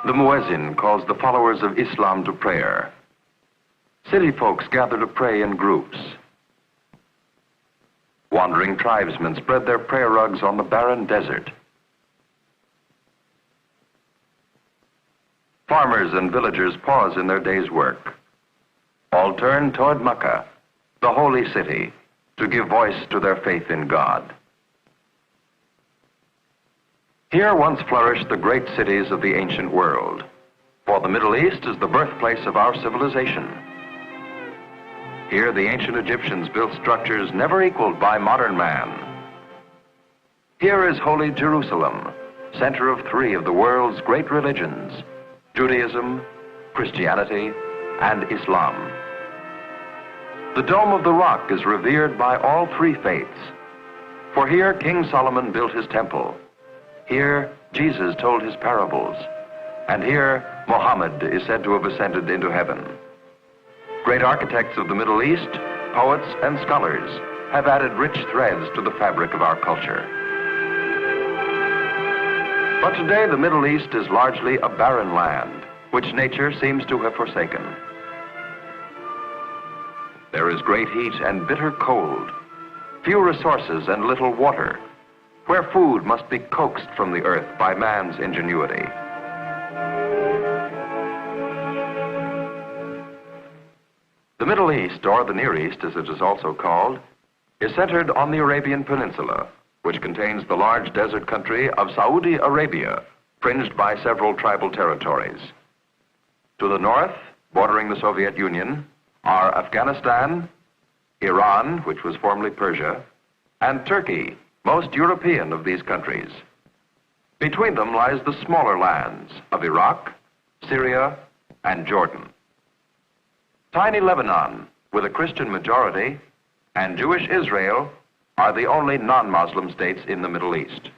The muezzin calls the followers of Islam to prayer. City folks gather to pray in groups. Wandering tribesmen spread their prayer rugs on the barren desert. Farmers and villagers pause in their day's work. All turn toward Mecca, the holy city, to give voice to their faith in God. Here once flourished the great cities of the ancient world, for the Middle East is the birthplace of our civilization. Here the ancient Egyptians built structures never equaled by modern man. Here is holy Jerusalem, center of three of the world's great religions, Judaism, Christianity, and Islam. The Dome of the Rock is revered by all three faiths, for here King Solomon built his temple. Here, Jesus told his parables, and here, Muhammad is said to have ascended into heaven. Great architects of the Middle East, poets and scholars, have added rich threads to the fabric of our culture. But today, the Middle East is largely a barren land, which nature seems to have forsaken. There is great heat and bitter cold, few resources and little water, where food must be coaxed from the earth by man's ingenuity. The Middle East, or the Near East as it is also called, is centered on the Arabian Peninsula, which contains the large desert country of Saudi Arabia, fringed by several tribal territories. To the north, bordering the Soviet Union, are Afghanistan, Iran, which was formerly Persia, and Turkey, most European of these countries. Between them lies the smaller lands of Iraq, Syria, and Jordan. Tiny Lebanon, with a Christian majority, and Jewish Israel are the only non-Muslim states in the Middle East.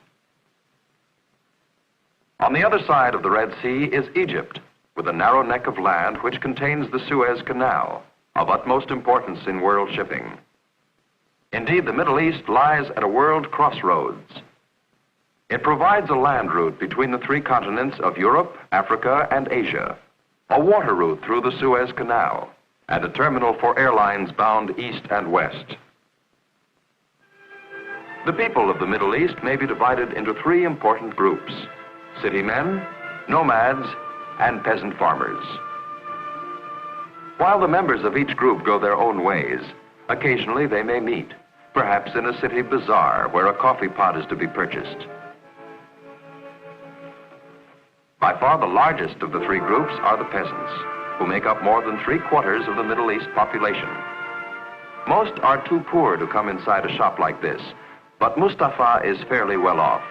On the other side of the Red Sea is Egypt, with a narrow neck of land which contains the Suez Canal, of utmost importance in world shipping. Indeed, the Middle East lies at a world crossroads. It provides a land route between the three continents of Europe, Africa, and Asia, a water route through the Suez Canal, and a terminal for airlines bound east and west. The people of the Middle East may be divided into three important groups: city men, nomads, and peasant farmers. While the members of each group go their own ways, occasionally they may meet, perhaps in a city bazaar where a coffee pot is to be purchased. By far the largest of the three groups are the peasants, who make up more than 3/4 of the Middle East population. Most are too poor to come inside a shop like this, but Mustafa is fairly well off.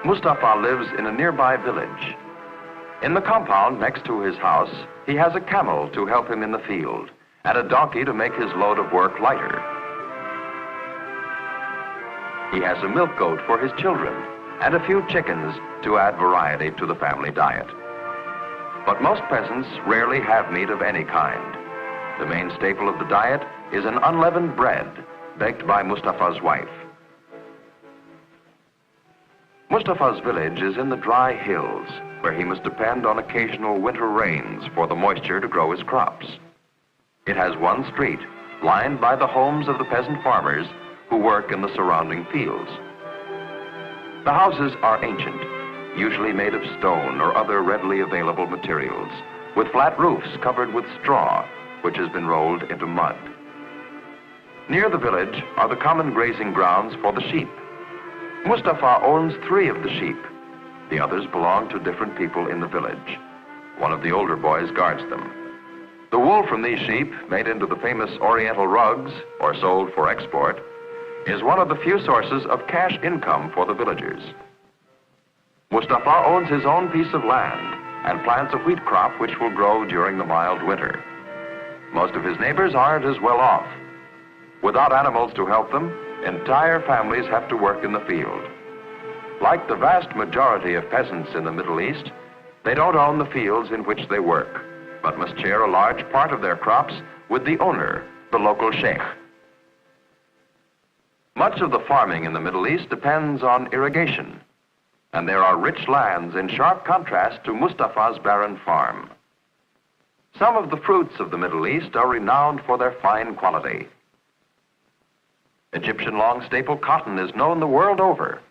Mustafa lives in a nearby village. In the compound next to his house, he has a camel to help him in the field, and a donkey to make his load of work lighter. He has a milk goat for his children, and a few chickens to add variety to the family diet. But most peasants rarely have meat of any kind. The main staple of the diet is an unleavened bread, baked by Mustafa's wife. Mustafa's village is in the dry hills, where he must depend on occasional winter rains for the moisture to grow his crops. It has one street, lined by the homes of the peasant farmers who work in the surrounding fields. The houses are ancient, usually made of stone or other readily available materials, with flat roofs covered with straw, which has been rolled into mud. Near the village are the common grazing grounds for the sheep. Mustafa owns 3 of the sheep. The others belong to different people in the village. One of the older boys guards them. The wool from these sheep, made into the famous Oriental rugs or sold for export, is one of the few sources of cash income for the villagers. Mustafa owns his own piece of land, and plants a wheat crop which will grow during the mild winter. Most of his neighbors aren't as well off. Without animals to help them, entire families have to work in the field. Like the vast majority of peasants in the Middle East, they don't own the fields in which they work, but must share a large part of their crops with the owner, the local sheikh. Much of the farming in the Middle East depends on irrigation, and there are rich lands in sharp contrast to Mustafa's barren farm. Some of the fruits of the Middle East are renowned for their fine quality. Egyptian long staple cotton is known the world over.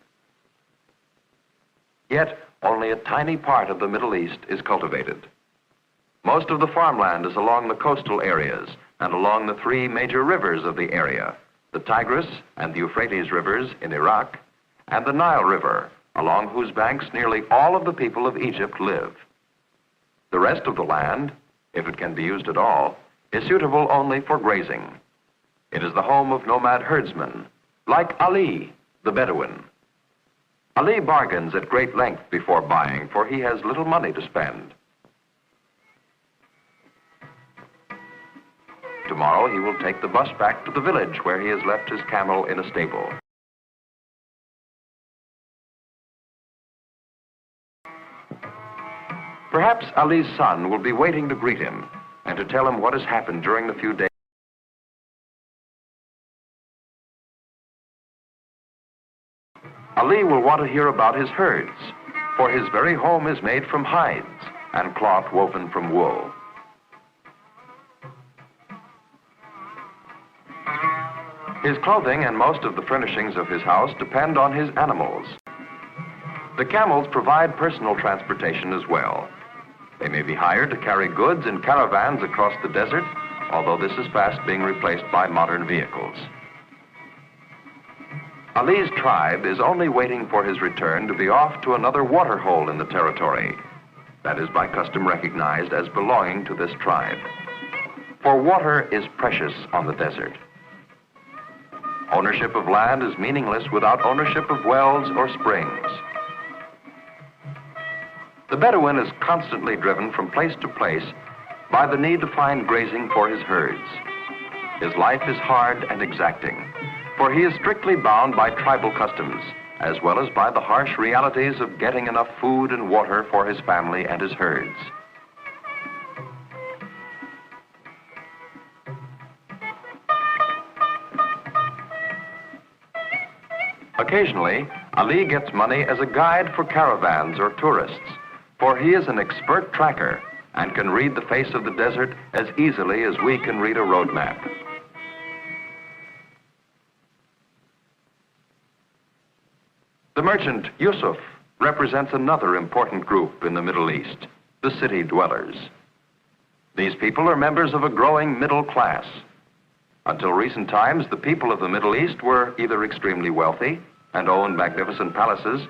Yet, only a tiny part of the Middle East is cultivated. Most of the farmland is along the coastal areas and along the three major rivers of the area, the Tigris and the Euphrates rivers in Iraq, and the Nile River, along whose banks nearly all of the people of Egypt live. The rest of the land, if it can be used at all, is suitable only for grazing. It is the home of nomad herdsmen, like Ali, the Bedouin. Ali bargains at great length before buying, for he has little money to spend. Tomorrow he will take the bus back to the village where he has left his camel in a stable. Perhaps Ali's son will be waiting to greet him and to tell him what has happened during the few days. Ali will want to hear about his herds, for his very home is made from hides and cloth woven from wool. His clothing and most of the furnishings of his house depend on his animals. The camels provide personal transportation as well. They may be hired to carry goods in caravans across the desert, although this is fast being replaced by modern vehicles. Ali's tribe is only waiting for his return to be off to another water hole in the territory. That is by custom recognized as belonging to this tribe. For water is precious on the desert. Ownership of land is meaningless without ownership of wells or springs. The Bedouin is constantly driven from place to place by the need to find grazing for his herds. His life is hard and exacting, for he is strictly bound by tribal customs, as well as by the harsh realities of getting enough food and water for his family and his herds. Occasionally, Ali gets money as a guide for caravans or tourists, for he is an expert tracker and can read the face of the desert as easily as we can read a road map. The merchant Yusuf represents another important group in the Middle East, the city dwellers. These people are members of a growing middle class. Until recent times, the people of the Middle East were either extremely wealthy and owned magnificent palaces,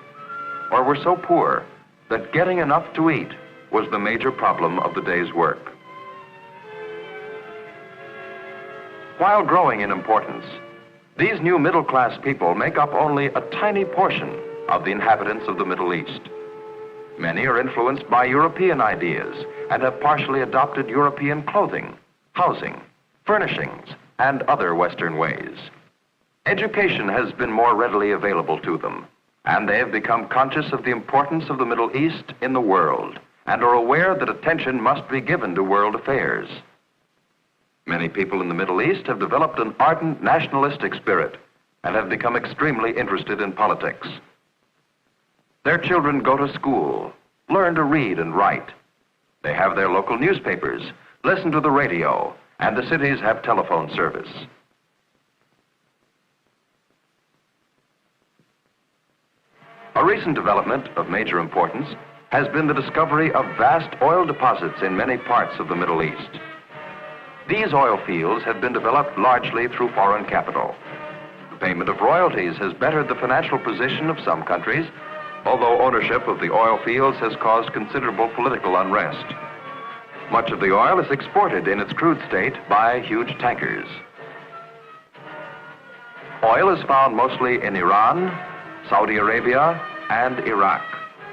or were so poor that getting enough to eat was the major problem of the day's work. While growing in importance, these new middle-class people make up only a tiny portion of the inhabitants of the Middle East. Many are influenced by European ideas and have partially adopted European clothing, housing, furnishings, and other Western ways. Education has been more readily available to them, and they have become conscious of the importance of the Middle East in the world and are aware that attention must be given to world affairs. Many people in the Middle East have developed an ardent nationalistic spirit and have become extremely interested in politics. Their children go to school, learn to read and write. They have their local newspapers, listen to the radio, and the cities have telephone service. A recent development of major importance has been the discovery of vast oil deposits in many parts of the Middle East. These oil fields have been developed largely through foreign capital. The payment of royalties has bettered the financial position of some countries, although ownership of the oil fields has caused considerable political unrest. Much of the oil is exported in its crude state by huge tankers. Oil is found mostly in Iran, Saudi Arabia, and Iraq.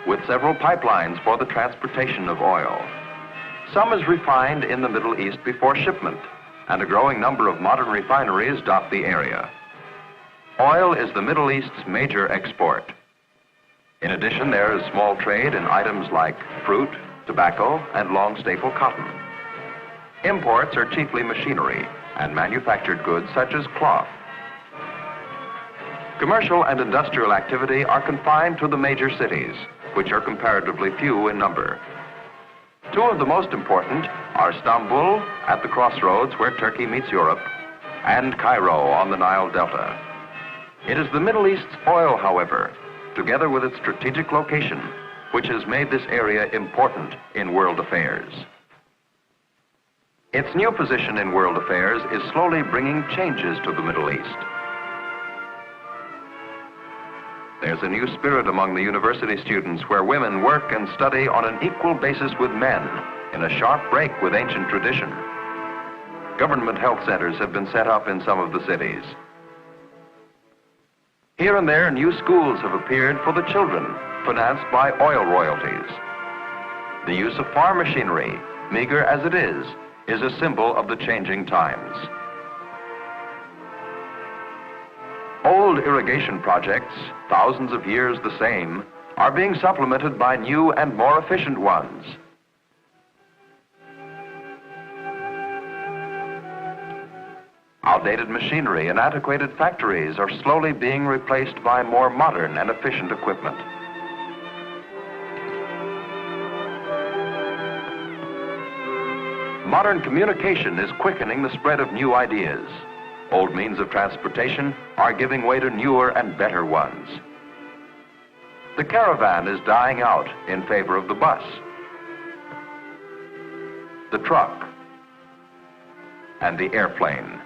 with several pipelines for the transportation of oil. Some is refined in the Middle East before shipment, and a growing number of modern refineries dot the area. Oil is the Middle East's major export. In addition, there is small trade in items like fruit, tobacco, and long staple cotton. Imports are chiefly machinery and manufactured goods such as cloth. Commercial and industrial activity are confined to the major cities, which are comparatively few in number. Two of the most important are Istanbul, at the crossroads where Turkey meets Europe, and Cairo on the Nile Delta. It is the Middle East's oil, however, together with its strategic location, which has made this area important in world affairs. Its new position in world affairs is slowly bringing changes to the Middle East. There's a new spirit among the university students where women work and study on an equal basis with men in a sharp break with ancient tradition. Government health centers have been set up in some of the cities. Here and there, new schools have appeared for the children, financed by oil royalties. The use of farm machinery, meager as it is a symbol of the changing times. Old irrigation projects, thousands of years the same, are being supplemented by new and more efficient ones. Outdated machinery and antiquated factories are slowly being replaced by more modern and efficient equipment. Modern communication is quickening the spread of new ideas. Old means of transportation are giving way to newer and better ones. The caravan is dying out in favor of the bus, the truck, and the airplane.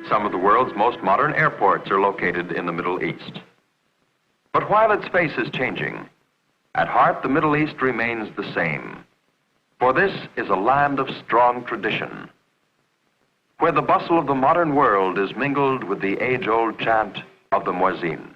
Some of the world's most modern airports are located in the Middle East. But while its face is changing, at heart the Middle East remains the same. For this is a land of strong tradition, where the bustle of the modern world is mingled with the age-old chant of the muezzin.